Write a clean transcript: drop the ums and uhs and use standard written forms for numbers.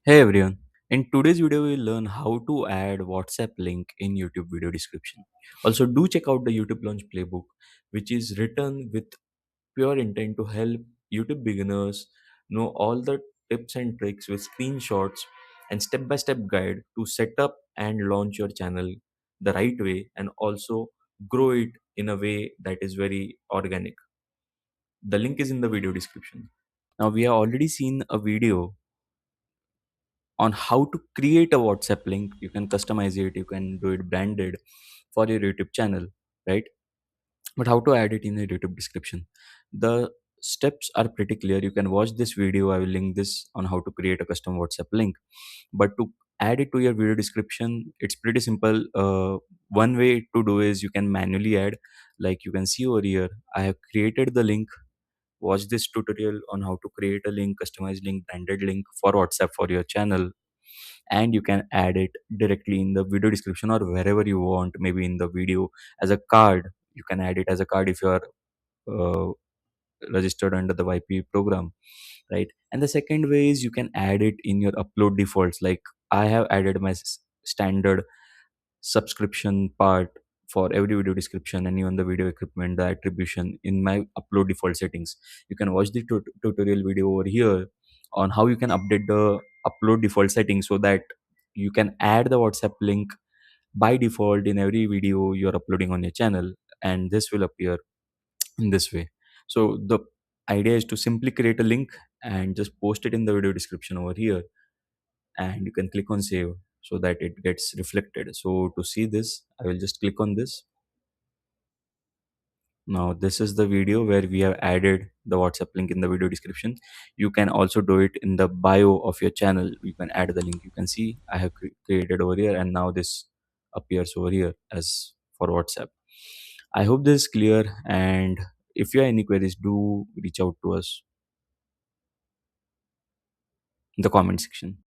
Hey everyone. In today's video, we'll learn how to add WhatsApp link in YouTube video description. Also, do check out the YouTube Launch Playbook, which is written with pure intent to help YouTube beginners know all the tips and tricks with screenshots and step-by-step guide to set up and launch your channel the right way and also grow it in a way that is very organic. The link is in the video description. Now, we have already seen a video on how to create a WhatsApp link. You can customize it, you can do it branded for your YouTube channel, right? But how to add it in the YouTube description? The steps are pretty clear. You can watch this video. I will link this on how to create a custom WhatsApp link. But to add it to your video description, it's pretty simple. One way to do is you can manually add, like you can see over here. I have created the link. Watch this tutorial on how to create a link, customized link, branded link for WhatsApp for your channel, and you can add it directly in the video description or wherever you want, maybe in the video as a card. You can add it as a card if you are uh, registered under the YP program, right? And the second way is you can add it in your upload defaults. Like I have added my standard subscription part for every video description and even the video equipment, the attribution in my upload default settings. You can watch the tutorial video over here on how you can update the upload default settings so that you can add the WhatsApp link by default in every video you're uploading on your channel, and this will appear in this way. So the idea is to simply create a link and just post it in the video description over here, and you can click on save so that it gets reflected. So to see this, I will just click on this. Now this is the video where we have added the WhatsApp link in the video description. You can also do it in the bio of your channel. You can add the link. You can see I have created over here, and now this appears over here as for WhatsApp. I hope this is clear, and if you have any queries, do reach out to us in the comment section.